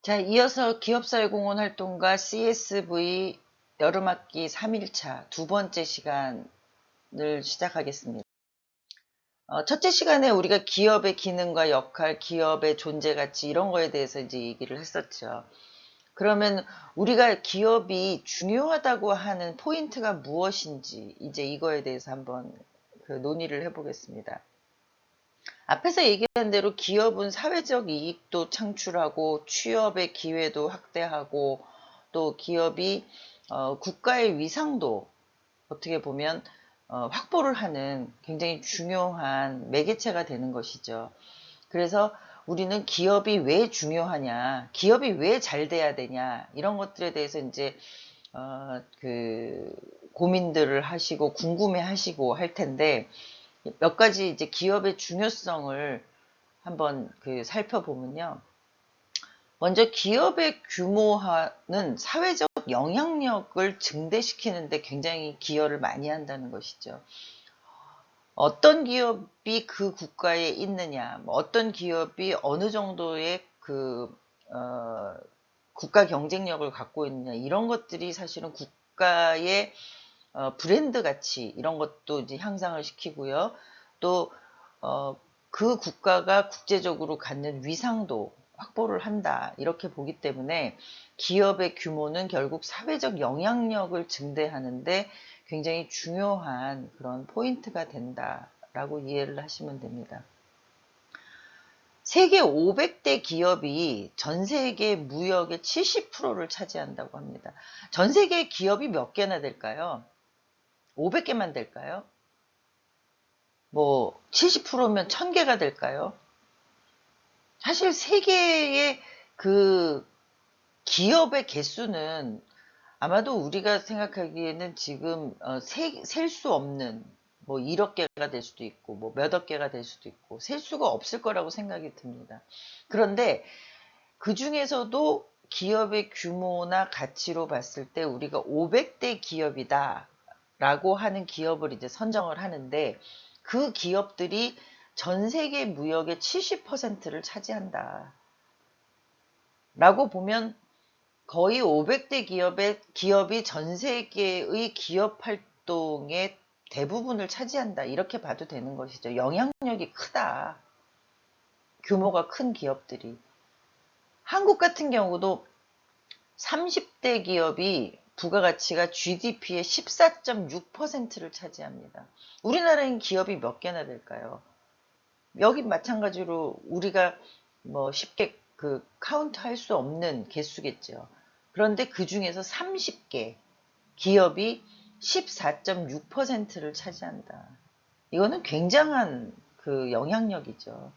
자, 이어서 기업사회공헌 활동가 CSV 여름학기 3일차 두 번째 시간을 시작하겠습니다. 첫째 시간에 우리가 기업의 기능과 역할, 기업의 존재 가치 이런 거에 대해서 이제 얘기를 했었죠. 그러면 우리가 기업이 중요하다고 하는 포인트가 무엇인지 이제 이거에 대해서 한번 논의를 해보겠습니다. 앞에서 얘기한 대로 기업은 사회적 이익도 창출하고 취업의 기회도 확대하고 또 기업이 국가의 위상도 어떻게 보면 확보를 하는 굉장히 중요한 매개체가 되는 것이죠. 그래서 우리는 기업이 왜 중요하냐, 기업이 왜 잘 돼야 되냐 이런 것들에 대해서 이제 고민들을 하시고 궁금해하시고 할 텐데 몇 가지 이제 기업의 중요성을 한번 살펴보면요. 먼저 기업의 규모화는 사회적 영향력을 증대시키는데 굉장히 기여를 많이 한다는 것이죠. 어떤 기업이 그 국가에 있느냐, 어떤 기업이 어느 정도의 국가 경쟁력을 갖고 있느냐, 이런 것들이 사실은 국가의 브랜드 가치, 이런 것도 이제 향상을 시키고요. 또, 그 국가가 국제적으로 갖는 위상도 확보를 한다. 이렇게 보기 때문에 기업의 규모는 결국 사회적 영향력을 증대하는데 굉장히 중요한 그런 포인트가 된다라고 이해를 하시면 됩니다. 세계 500대 기업이 전 세계 무역의 70%를 차지한다고 합니다. 전 세계 기업이 몇 개나 될까요? 500개만 될까요? 뭐 70%면 1000개가 될까요? 사실 세계의 기업의 개수는 아마도 우리가 생각하기에는 지금 셀 수 없는 뭐 1억 개가 될 수도 있고 뭐 몇억 개가 될 수도 있고 셀 수가 없을 거라고 생각이 듭니다. 그런데 그 중에서도 기업의 규모나 가치로 봤을 때 우리가 500대 기업이다 라고 하는 기업을 이제 선정을 하는데 그 기업들이 전 세계 무역의 70%를 차지한다 라고 보면 거의 500대 기업이 전 세계의 기업 활동의 대부분을 차지한다. 이렇게 봐도 되는 것이죠. 영향력이 크다. 규모가 큰 기업들이. 한국 같은 경우도 30대 기업이 부가가치가 GDP의 14.6%를 차지합니다. 우리나라엔 기업이 몇 개나 될까요? 여기 마찬가지로 우리가 뭐 쉽게 카운트 할 수 없는 개수겠죠. 그런데 그 중에서 30개 기업이 14.6%를 차지한다. 이거는 굉장한 영향력이죠.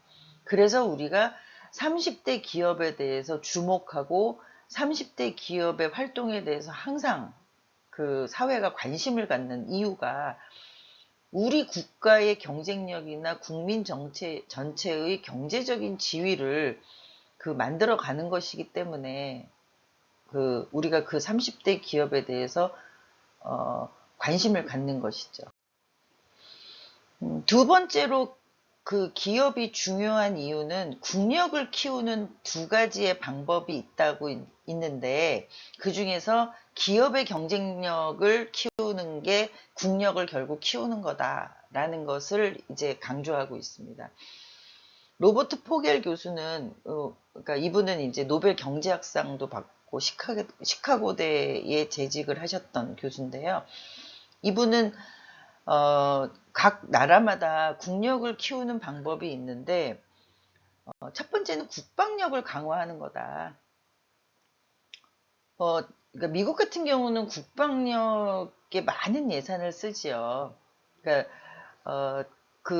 그래서 우리가 30대 기업에 대해서 주목하고 30대 기업의 활동에 대해서 항상 사회가 관심을 갖는 이유가 우리 국가의 경쟁력이나 국민 전체의 경제적인 지위를 만들어 가는 것이기 때문에 우리가 30대 기업에 대해서 관심을 갖는 것이죠. 두 번째로 기업이 중요한 이유는 국력을 키우는 두 가지의 방법이 있는데 그 중에서 기업의 경쟁력을 키우는 게 국력을 결국 키우는 거다라는 것을 이제 강조하고 있습니다. 로버트 포겔 교수는 그러니까 이분은 이제 노벨 경제학상도 받고 시카고대에 재직을 하셨던 교수인데요. 이분은 각 나라마다 국력을 키우는 방법이 있는데 첫 번째는 국방력을 강화하는 거다. 그러니까 미국 같은 경우는 국방력에 많은 예산을 쓰지요. 그러니까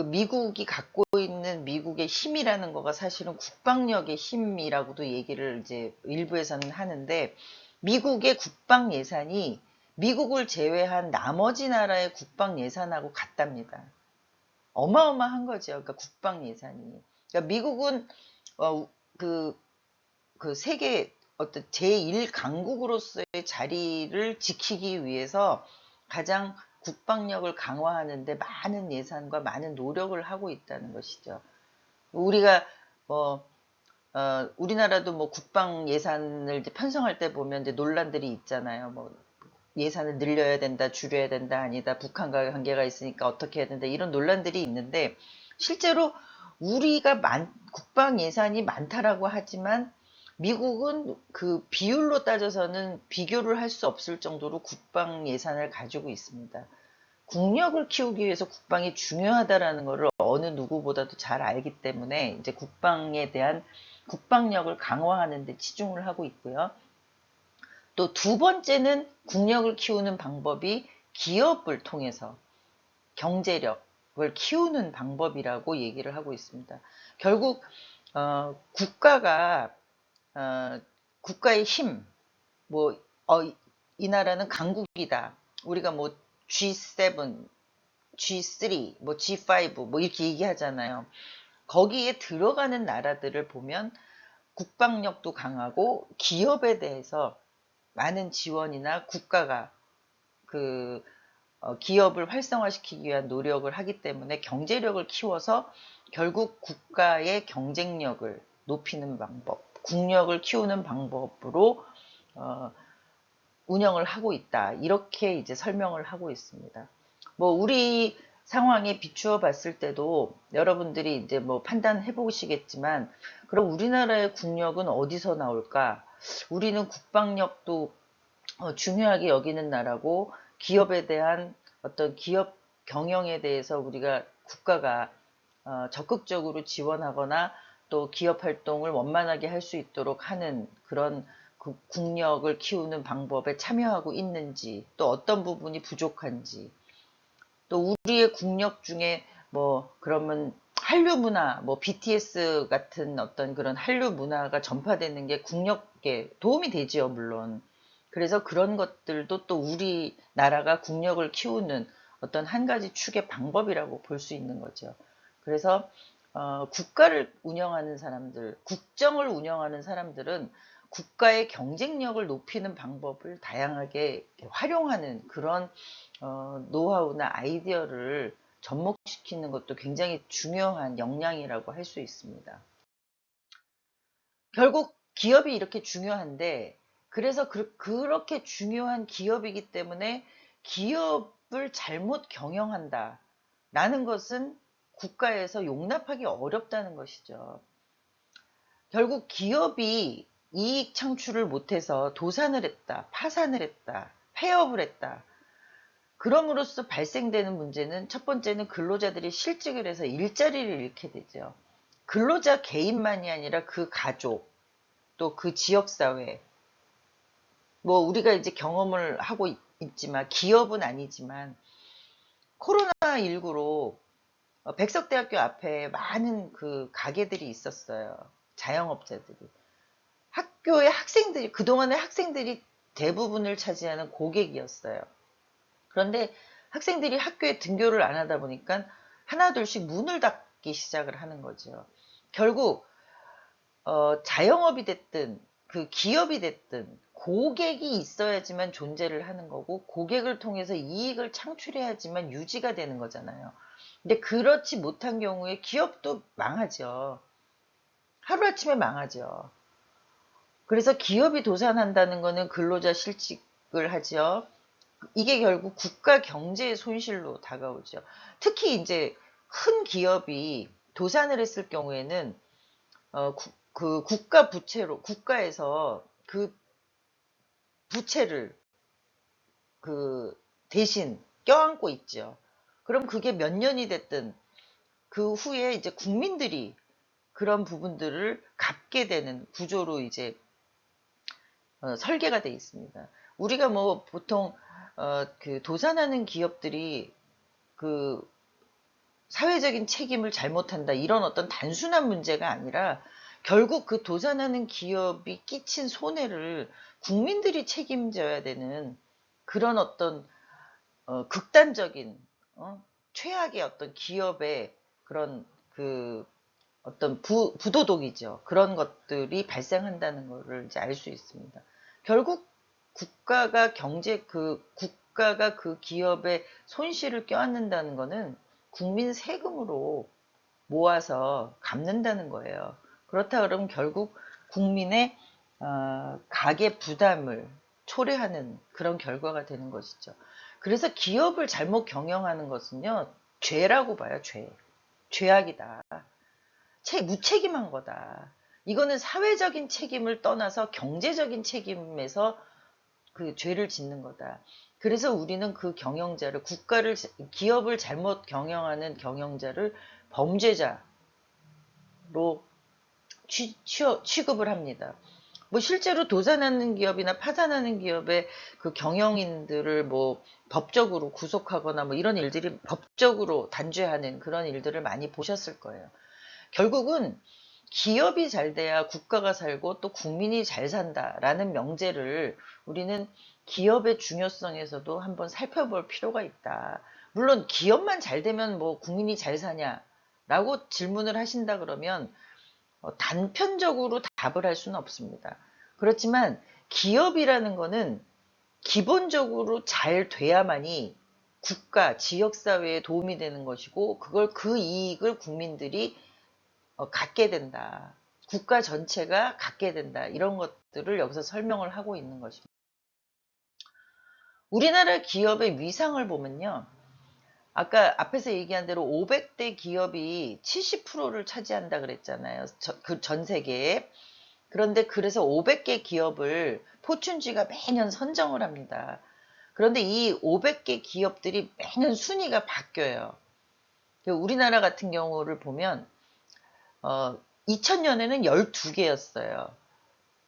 미국이 갖고 있는 미국의 힘이라는 거가 사실은 국방력의 힘이라고도 얘기를 이제 일부에서는 하는데 미국의 국방 예산이 미국을 제외한 나머지 나라의 국방 예산하고 같답니다. 어마어마한 거죠. 그러니까 국방 예산이. 그러니까 미국은 세계 어떤 제1강국으로서의 자리를 지키기 위해서 가장 국방력을 강화하는데 많은 예산과 많은 노력을 하고 있다는 것이죠. 우리가 우리나라도 뭐 국방 예산을 이제 편성할 때 보면 이제 논란들이 있잖아요. 뭐 예산을 늘려야 된다, 줄여야 된다, 아니다, 북한과 관계가 있으니까 어떻게 해야 된다, 이런 논란들이 있는데, 실제로 우리가 국방 예산이 많다라고 하지만 미국은 그 비율로 따져서는 비교를 할 수 없을 정도로 국방 예산을 가지고 있습니다. 국력을 키우기 위해서 국방이 중요하다라는 것을 어느 누구보다도 잘 알기 때문에 이제 국방에 대한 국방력을 강화하는 데 치중을 하고 있고요. 또 두 번째는 국력을 키우는 방법이 기업을 통해서 경제력을 키우는 방법이라고 얘기를 하고 있습니다. 결국 국가가 국가의 힘, 뭐 이 나라는 강국이다. 우리가 뭐 G7, G3, 뭐 G5 뭐 이렇게 얘기하잖아요. 거기에 들어가는 나라들을 보면 국방력도 강하고 기업에 대해서 많은 지원이나 국가가 그 기업을 활성화시키기 위한 노력을 하기 때문에 경제력을 키워서 결국 국가의 경쟁력을 높이는 방법, 국력을 키우는 방법으로 운영을 하고 있다. 이렇게 이제 설명을 하고 있습니다. 뭐 우리 상황에 비추어 봤을 때도 여러분들이 이제 뭐 판단해 보시겠지만, 그럼 우리나라의 국력은 어디서 나올까? 우리는 국방력도 중요하게 여기는 나라고, 기업에 대한 어떤 기업 경영에 대해서 우리가 국가가 적극적으로 지원하거나 또 기업 활동을 원만하게 할 수 있도록 하는 그런 국력을 키우는 방법에 참여하고 있는지, 또 어떤 부분이 부족한지, 또 우리의 국력 중에 뭐 그러면 한류 문화, 뭐 BTS 같은 어떤 그런 한류 문화가 전파되는 게 국력에 도움이 되지요, 물론. 그래서 그런 것들도 또 우리나라가 국력을 키우는 어떤 한 가지 축의 방법이라고 볼 수 있는 거죠. 그래서 국가를 운영하는 사람들, 국정을 운영하는 사람들은 국가의 경쟁력을 높이는 방법을 다양하게 활용하는 그런 노하우나 아이디어를 접목시키는 것도 굉장히 중요한 역량이라고 할 수 있습니다. 결국 기업이 이렇게 중요한데, 그래서 그렇게 중요한 기업이기 때문에 기업을 잘못 경영한다 라는 것은 국가에서 용납하기 어렵다는 것이죠. 결국 기업이 이익 창출을 못해서 도산을 했다, 파산을 했다, 폐업을 했다. 그럼으로써 발생되는 문제는, 첫 번째는 근로자들이 실직을 해서 일자리를 잃게 되죠. 근로자 개인만이 아니라 그 가족, 또 그 지역사회, 뭐 우리가 이제 경험을 하고 있지만, 기업은 아니지만 코로나19로 백석대학교 앞에 많은 그 가게들이 있었어요. 자영업자들이. 학교의 학생들이, 그동안의 학생들이 대부분을 차지하는 고객이었어요. 그런데 학생들이 학교에 등교를 안 하다 보니까 하나둘씩 문을 닫기 시작을 하는 거죠. 결국 자영업이 됐든 그 기업이 됐든 고객이 있어야지만 존재를 하는 거고, 고객을 통해서 이익을 창출해야지만 유지가 되는 거잖아요. 근데 그렇지 못한 경우에 기업도 망하죠. 하루아침에 망하죠. 그래서 기업이 도산한다는 거는 근로자 실직을 하죠. 이게 결국 국가 경제의 손실로 다가오죠. 특히 이제 큰 기업이 도산을 했을 경우에는 그 국가 부채로, 국가에서 그 부채를 그 대신 껴안고 있죠. 그럼 그게 몇 년이 됐든 그 후에 이제 국민들이 그런 부분들을 갚게 되는 구조로 이제 설계가 돼 있습니다. 우리가 뭐 보통 그 도산하는 기업들이 그 사회적인 책임을 잘못한다, 이런 어떤 단순한 문제가 아니라, 결국 그 도산하는 기업이 끼친 손해를 국민들이 책임져야 되는 그런 어떤 극단적인 최악의 어떤 기업의 그런 그 어떤 부도덕이죠. 그런 것들이 발생한다는 것을 이제 알 수 있습니다. 결국 국가가 그 기업의 손실을 껴안는다는 것은 국민 세금으로 모아서 갚는다는 거예요. 그렇다 그러면 결국 국민의 가계 부담을 초래하는 그런 결과가 되는 것이죠. 그래서 기업을 잘못 경영하는 것은요, 죄라고 봐요, 죄. 죄악이다. 무책임한 거다. 이거는 사회적인 책임을 떠나서 경제적인 책임에서 그 죄를 짓는 거다. 그래서 우리는 그 경영자를, 기업을 잘못 경영하는 경영자를 범죄자로 취급을 합니다. 뭐 실제로 도산하는 기업이나 파산하는 기업의 그 경영인들을 뭐 법적으로 구속하거나 뭐 이런 일들이 법적으로 단죄하는 그런 일들을 많이 보셨을 거예요. 결국은 기업이 잘 돼야 국가가 살고 또 국민이 잘 산다라는 명제를 우리는 기업의 중요성에서도 한번 살펴볼 필요가 있다. 물론 기업만 잘 되면 뭐 국민이 잘 사냐라고 질문을 하신다 그러면 단편적으로 답을 할 수는 없습니다. 그렇지만 기업이라는 거는 기본적으로 잘 돼야만이 국가, 지역사회에 도움이 되는 것이고 그 이익을 국민들이 갖게 된다. 국가 전체가 갖게 된다. 이런 것들을 여기서 설명을 하고 있는 것입니다. 우리나라 기업의 위상을 보면요. 아까 앞에서 얘기한 대로 500대 기업이 70%를 차지한다 그랬잖아요. 그 전 세계에. 그런데 그래서 500개 기업을 포춘지가 매년 선정을 합니다. 그런데 이 500개 기업들이 매년 순위가 바뀌어요. 우리나라 같은 경우를 보면 2000년에는 12개였어요.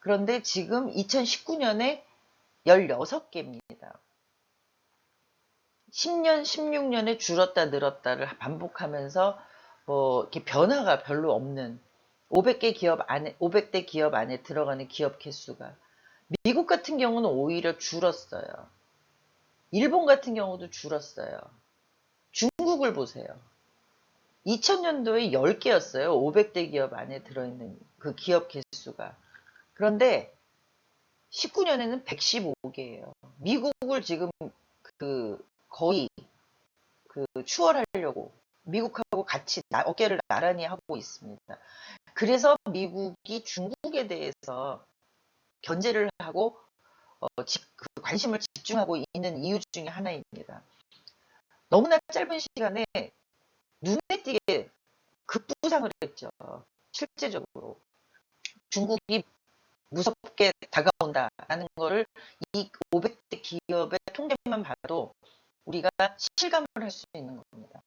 그런데 지금 2019년에 16개입니다. 10년, 16년에 줄었다 늘었다를 반복하면서 뭐 이렇게 변화가 별로 없는 500대 기업 안에 들어가는 기업 개수가. 미국 같은 경우는 오히려 줄었어요. 일본 같은 경우도 줄었어요. 중국을 보세요. 2000년도에 10개였어요. 500대 기업 안에 들어있는 그 기업 개수가. 그런데 19년에는 115개예요. 미국을 지금 거의 추월하려고 미국하고 같이 어깨를 나란히 하고 있습니다. 그래서 미국이 중국에 대해서 견제를 하고 관심을 집중하고 있는 이유 중에 하나입니다. 너무나 짧은 시간에 눈에 띄게 급부상을 했죠. 실제적으로 중국이 무섭게 다가온다라는 거를 이 500대 기업의 통계만 봐도 우리가 실감을 할 수 있는 겁니다.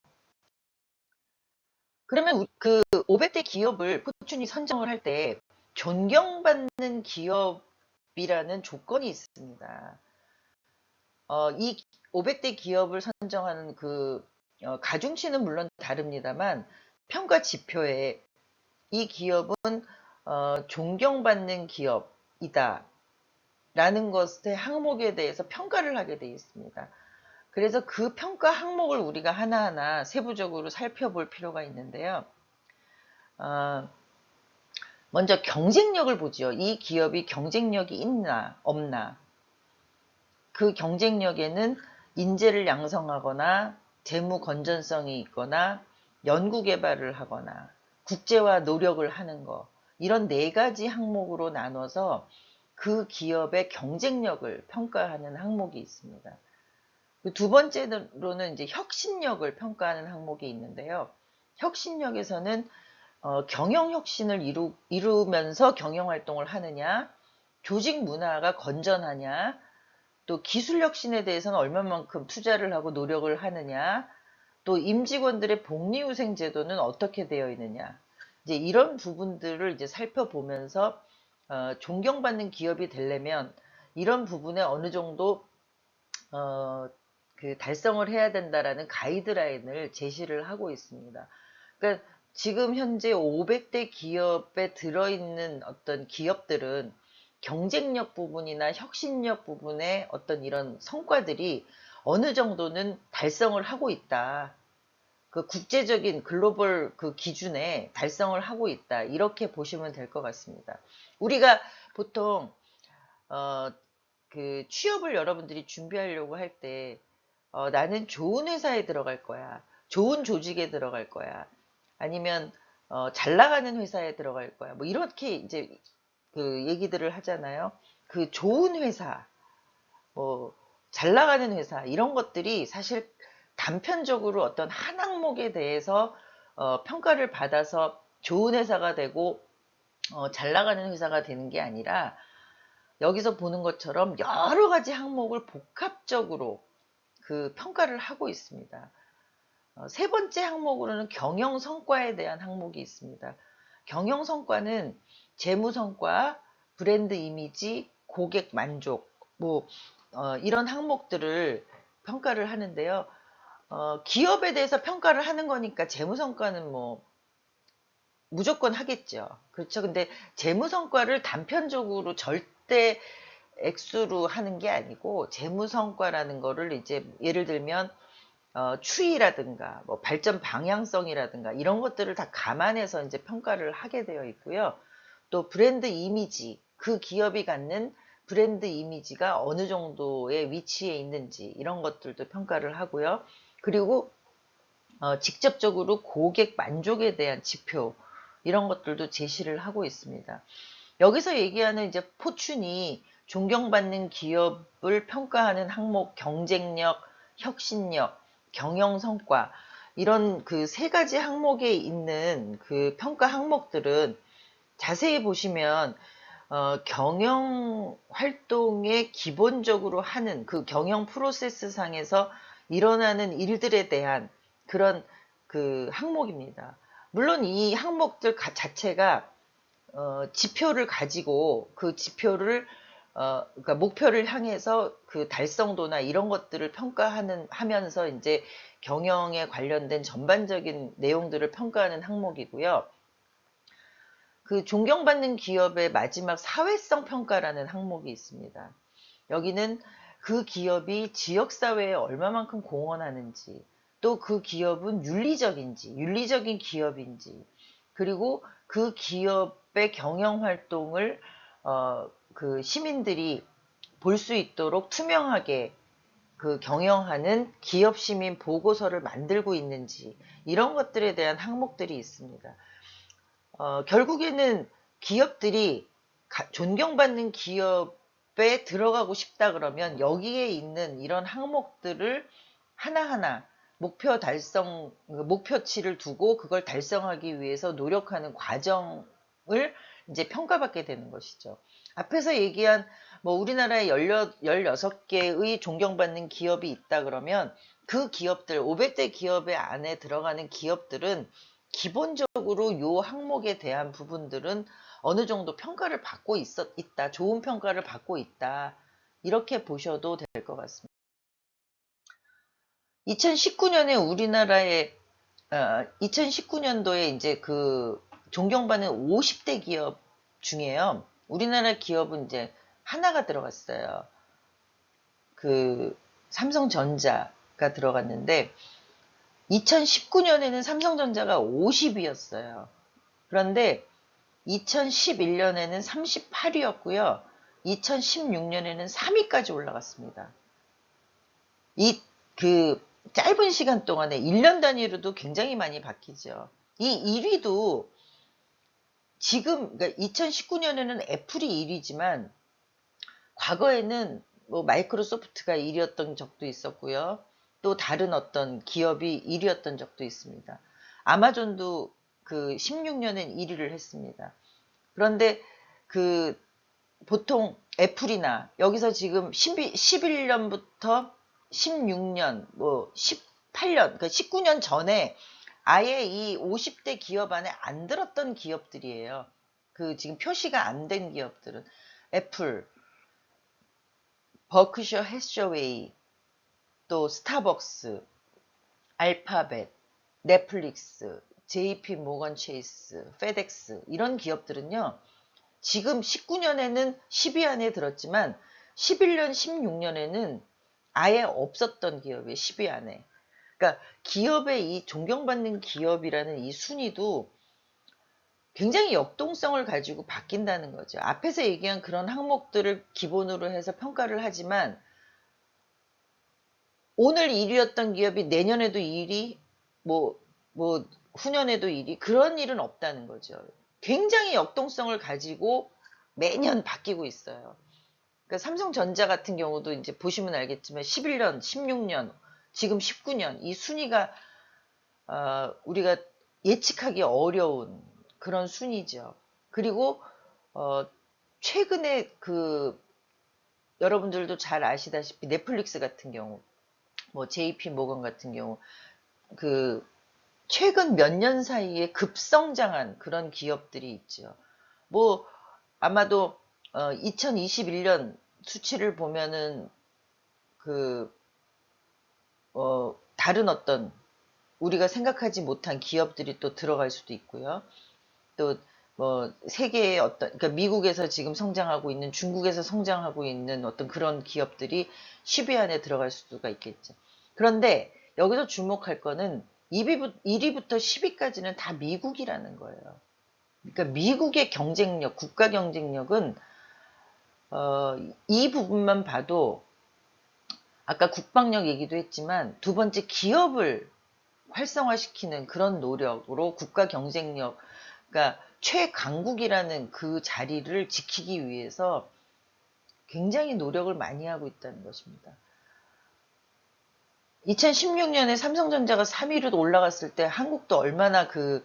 그러면 그 500대 기업을 포춘이 선정을 할 때 존경받는 기업이라는 조건이 있습니다. 이 500대 기업을 선정하는 가중치는 물론 다릅니다만 평가 지표에 이 기업은 존경받는 기업이다 라는 것의 항목에 대해서 평가를 하게 되어 있습니다. 그래서 그 평가 항목을 우리가 하나하나 세부적으로 살펴볼 필요가 있는데요. 먼저 경쟁력을 보죠. 이 기업이 경쟁력이 있나 없나. 그 경쟁력에는 인재를 양성하거나 재무 건전성이 있거나 연구개발을 하거나 국제화 노력을 하는 거, 이런 4가지 항목으로 나눠서 그 기업의 경쟁력을 평가하는 항목이 있습니다. 두 번째로는 이제 혁신력을 평가하는 항목이 있는데요. 혁신력에서는 경영 혁신을 이루면서 경영 활동을 하느냐, 조직 문화가 건전하냐, 또 기술 혁신에 대해서는 얼마만큼 투자를 하고 노력을 하느냐, 또 임직원들의 복리후생 제도는 어떻게 되어 있느냐, 이제 이런 부분들을 이제 살펴보면서 존경받는 기업이 되려면 이런 부분에 어느 정도 달성을 해야 된다라는 가이드라인을 제시를 하고 있습니다. 그러니까 지금 현재 500대 기업에 들어있는 어떤 기업들은 경쟁력 부분이나 혁신력 부분의 어떤 이런 성과들이 어느 정도는 달성을 하고 있다. 그 국제적인 글로벌 그 기준에 달성을 하고 있다. 이렇게 보시면 될 것 같습니다. 우리가 보통 취업을 여러분들이 준비하려고 할 때 나는 좋은 회사에 들어갈 거야. 좋은 조직에 들어갈 거야. 아니면 잘 나가는 회사에 들어갈 거야. 뭐 이렇게 이제 그 얘기들을 하잖아요. 그 좋은 회사, 뭐 잘 나가는 회사 이런 것들이 사실 단편적으로 어떤 한 항목에 대해서 평가를 받아서 좋은 회사가 되고 잘 나가는 회사가 되는 게 아니라 여기서 보는 것처럼 여러 가지 항목을 복합적으로 그 평가를 하고 있습니다. 세 번째 항목으로는 경영 성과에 대한 항목이 있습니다. 경영 성과는 재무 성과, 브랜드 이미지, 고객 만족, 뭐 이런 항목들을 평가를 하는데요. 기업에 대해서 평가를 하는 거니까 재무 성과는 뭐 무조건 하겠죠. 그렇죠. 근데 재무 성과를 단편적으로 절대 액수로 하는 게 아니고 재무 성과라는 거를 이제 예를 들면 추이라든가 뭐 발전 방향성이라든가 이런 것들을 다 감안해서 이제 평가를 하게 되어 있고요. 또 브랜드 이미지, 그 기업이 갖는 브랜드 이미지가 어느 정도의 위치에 있는지 이런 것들도 평가를 하고요. 그리고 직접적으로 고객 만족에 대한 지표 이런 것들도 제시를 하고 있습니다. 여기서 얘기하는 이제 포춘이 존경받는 기업을 평가하는 항목 경쟁력, 혁신력, 경영 성과 이런 그 세 가지 항목에 있는 그 평가 항목들은 자세히 보시면 경영 활동에 기본적으로 하는 그 경영 프로세스 상에서 일어나는 일들에 대한 그런 그 항목입니다. 물론 이 항목들 자체가 지표를 가지고 그 지표를 그러니까 목표를 향해서 그 달성도나 이런 것들을 하면서 이제 경영에 관련된 전반적인 내용들을 평가하는 항목이고요. 그 존경받는 기업의 마지막 사회성 평가라는 항목이 있습니다. 여기는 그 기업이 지역사회에 얼마만큼 공헌하는지, 또 그 기업은 윤리적인 기업인지, 그리고 그 기업의 경영 활동을 그 시민들이 볼 수 있도록 투명하게 그 경영하는 기업 시민 보고서를 만들고 있는지 이런 것들에 대한 항목들이 있습니다. 결국에는 기업들이 존경받는 기업에 들어가고 싶다 그러면 여기에 있는 이런 항목들을 하나하나 목표치를 두고 그걸 달성하기 위해서 노력하는 과정을 이제 평가받게 되는 것이죠. 앞에서 얘기한 뭐 우리나라에 16개의 존경받는 기업이 있다 그러면 그 기업들, 500대 기업의 안에 들어가는 기업들은 기본적으로 요 항목에 대한 부분들은 어느 정도 평가를 받고 있다. 좋은 평가를 받고 있다. 이렇게 보셔도 될 것 같습니다. 2019년에 우리나라에 2019년도에 이제 그 존경받는 50대 기업 중에요. 우리나라 기업은 이제 하나가 들어갔어요. 그 삼성전자가 들어갔는데 2019년에는 삼성전자가 50이었어요. 그런데 2011년에는 38위였고요. 2016년에는 3위까지 올라갔습니다. 이 그 짧은 시간 동안에 1년 단위로도 굉장히 많이 바뀌죠. 이 1위도 지금 그러니까 2019년에는 애플이 1위지만 과거에는 뭐 마이크로소프트가 1위였던 적도 있었고요. 또 다른 어떤 기업이 1위였던 적도 있습니다. 아마존도 그 16년엔 1위를 했습니다. 그런데 그 보통 애플이나 여기서 지금 11년부터 16년, 뭐 18년, 그러니까 19년 전에 아예 이 50대 기업 안에 안 들었던 기업들이에요. 그 지금 표시가 안 된 기업들은 애플, 버크셔 해서웨이, 또 스타벅스, 알파벳, 넷플릭스, JP 모건 체이스, 페덱스 이런 기업들은요. 지금 19년에는 10위 안에 들었지만 11년, 16년에는 아예 없었던 기업이에요. 10위 안에. 그러니까 기업의 이 존경받는 기업이라는 이 순위도 굉장히 역동성을 가지고 바뀐다는 거죠. 앞에서 얘기한 그런 항목들을 기본으로 해서 평가를 하지만 오늘 1위였던 기업이 내년에도 1위, 뭐 후년에도 일이 그런 일은 없다는 거죠. 굉장히 역동성을 가지고 매년 바뀌고 있어요. 그러니까 삼성전자 같은 경우도 이제 보시면 알겠지만 11년, 16년, 지금 19년 이 순위가 우리가 예측하기 어려운 그런 순위죠. 그리고 최근에 그 여러분들도 잘 아시다시피 넷플릭스 같은 경우, 뭐 JP 모건 같은 경우 그 최근 몇 년 사이에 급성장한 그런 기업들이 있죠. 뭐 아마도 2021년 수치를 보면은 그 다른 어떤 우리가 생각하지 못한 기업들이 또 들어갈 수도 있고요. 또 뭐 세계의 어떤 그러니까 미국에서 지금 성장하고 있는 중국에서 성장하고 있는 어떤 그런 기업들이 10위 안에 들어갈 수가 있겠죠. 그런데 여기서 주목할 거는 1위부터 10위까지는 다 미국이라는 거예요. 그러니까 미국의 경쟁력, 국가 경쟁력은 이 부분만 봐도 아까 국방력 얘기도 했지만 두 번째 기업을 활성화시키는 그런 노력으로 국가 경쟁력, 그러니까 최강국이라는 그 자리를 지키기 위해서 굉장히 노력을 많이 하고 있다는 것입니다. 2016년에 삼성전자가 3위로 올라갔을 때 한국도 얼마나 그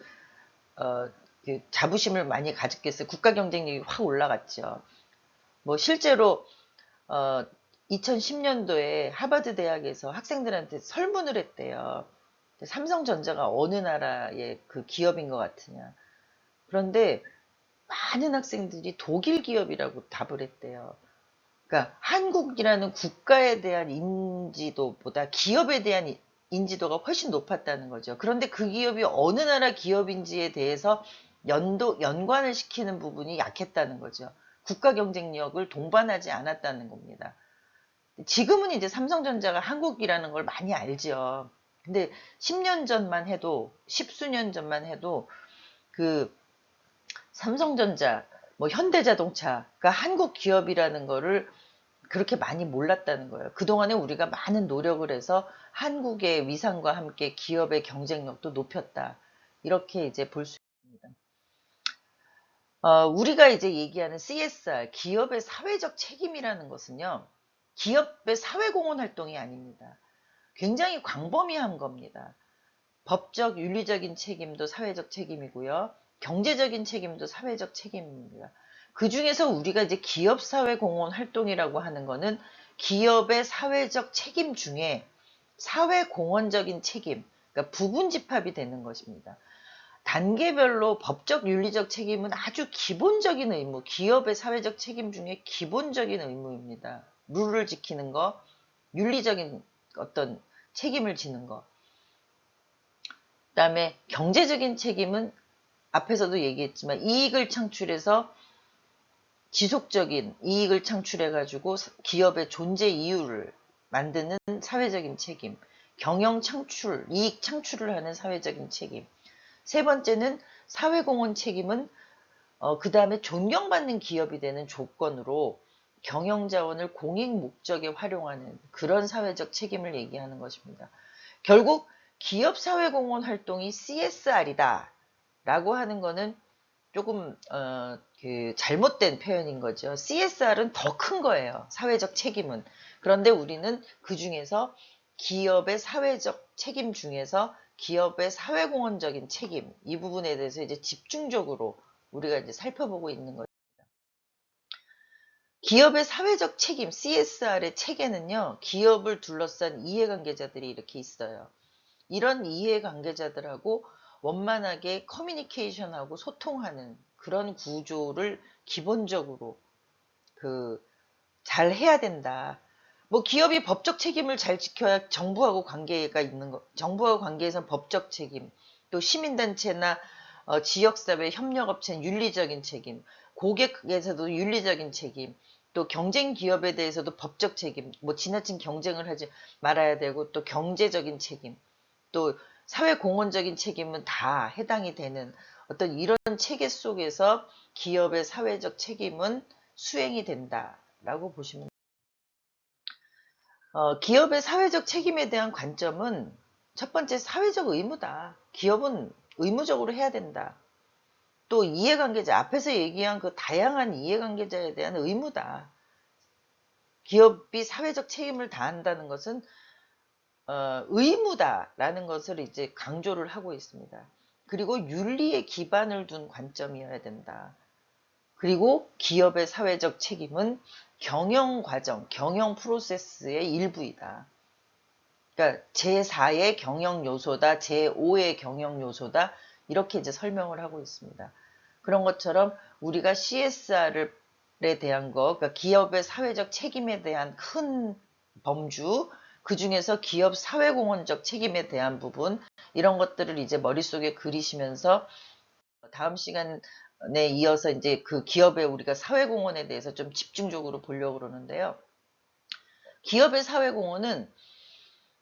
자부심을 많이 가졌겠어요. 국가 경쟁력이 확 올라갔죠. 뭐 실제로 2010년도에 하버드 대학에서 학생들한테 설문을 했대요. 삼성전자가 어느 나라의 그 기업인 것 같으냐. 그런데 많은 학생들이 독일 기업이라고 답을 했대요. 그러니까 한국이라는 국가에 대한 인지도보다 기업에 대한 인지도가 훨씬 높았다는 거죠. 그런데 그 기업이 어느 나라 기업인지에 대해서 연관을 시키는 부분이 약했다는 거죠. 국가 경쟁력을 동반하지 않았다는 겁니다. 지금은 이제 삼성전자가 한국이라는 걸 많이 알죠. 근데 10년 전만 해도, 십수년 전만 해도 그 삼성전자, 뭐 현대자동차가 한국 기업이라는 거를 그렇게 많이 몰랐다는 거예요. 그동안에 우리가 많은 노력을 해서 한국의 위상과 함께 기업의 경쟁력도 높였다. 이렇게 이제 볼 수 있습니다. 우리가 이제 얘기하는 CSR, 기업의 사회적 책임이라는 것은요, 기업의 사회공헌 활동이 아닙니다. 굉장히 광범위한 겁니다. 법적, 윤리적인 책임도 사회적 책임이고요. 경제적인 책임도 사회적 책임입니다. 그 중에서 우리가 이제 기업 사회 공헌 활동이라고 하는 거는 기업의 사회적 책임 중에 사회 공헌적인 책임, 그러니까 부분 집합이 되는 것입니다. 단계별로 법적, 윤리적 책임은 아주 기본적인 의무, 기업의 사회적 책임 중에 기본적인 의무입니다. 룰을 지키는 거, 윤리적인 어떤 책임을 지는 거. 그다음에 경제적인 책임은 앞에서도 얘기했지만 이익을 창출해서 지속적인 이익을 창출해가지고 기업의 존재 이유를 만드는 사회적인 책임, 경영 창출, 이익 창출을 하는 사회적인 책임. 세 번째는 사회공헌 책임은 그 다음에 존경받는 기업이 되는 조건으로 경영자원을 공익 목적에 활용하는 그런 사회적 책임을 얘기하는 것입니다. 결국 기업 사회공헌 활동이 CSR이다 라고 하는 거는 조금 그 잘못된 표현인 거죠. CSR은 더 큰 거예요. 사회적 책임은. 그런데 우리는 그 중에서 기업의 사회적 책임 중에서 기업의 사회공헌적인 책임 이 부분에 대해서 이제 집중적으로 우리가 이제 살펴보고 있는 거죠. 기업의 사회적 책임 CSR의 체계는요. 기업을 둘러싼 이해관계자들이 이렇게 있어요. 이런 이해관계자들하고 원만하게 커뮤니케이션하고 소통하는 그런 구조를 기본적으로 잘 해야 된다. 뭐 기업이 법적 책임을 잘 지켜야 정부하고 관계가 있는 거. 정부하고 관계에선 법적 책임, 또 시민단체나 지역사회 협력업체는 윤리적인 책임, 고객에서도 윤리적인 책임, 또 경쟁 기업에 대해서도 법적 책임, 뭐 지나친 경쟁을 하지 말아야 되고 또 경제적인 책임, 또 사회공헌적인 책임은 다 해당이 되는 어떤 이런 체계 속에서 기업의 사회적 책임은 수행이 된다라고 보시면 기업의 사회적 책임에 대한 관점은 첫 번째 사회적 의무다. 기업은 의무적으로 해야 된다. 또 이해관계자, 앞에서 얘기한 그 다양한 이해관계자에 대한 의무다. 기업이 사회적 책임을 다한다는 것은 의무다라는 것을 이제 강조를 하고 있습니다. 그리고 윤리에 기반을 둔 관점이어야 된다. 그리고 기업의 사회적 책임은 경영 과정, 경영 프로세스의 일부이다. 그러니까 제4의 경영 요소다, 제5의 경영 요소다, 이렇게 이제 설명을 하고 있습니다. 그런 것처럼 우리가 CSR에 대한 거, 그러니까 기업의 사회적 책임에 대한 큰 범주, 그 중에서 기업 사회공헌적 책임에 대한 부분, 이런 것들을 이제 머릿속에 그리시면서 다음 시간에 이어서 이제 그 기업의 우리가 사회공헌에 대해서 좀 집중적으로 보려고 그러는데요. 기업의 사회공헌은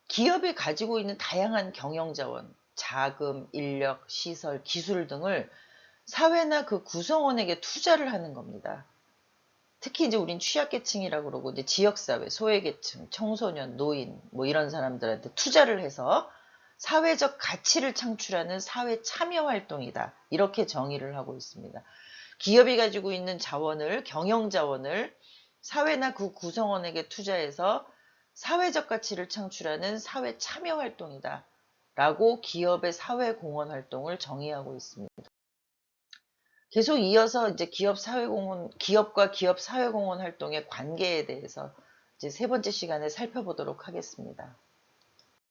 기업이 가지고 있는 다양한 경영자원, 자금, 인력, 시설, 기술 등을 사회나 그 구성원에게 투자를 하는 겁니다. 특히 이제 우린 취약계층이라고 그러고 이제 지역사회, 소외계층, 청소년, 노인 뭐 이런 사람들한테 투자를 해서 사회적 가치를 창출하는 사회 참여 활동이다. 이렇게 정의를 하고 있습니다. 기업이 가지고 있는 자원을, 경영 자원을 사회나 그 구성원에게 투자해서 사회적 가치를 창출하는 사회 참여 활동이다. 라고 기업의 사회 공헌 활동을 정의하고 있습니다. 계속 이어서 이제 기업과 기업 사회공헌 활동의 관계에 대해서 이제 세 번째 시간에 살펴보도록 하겠습니다.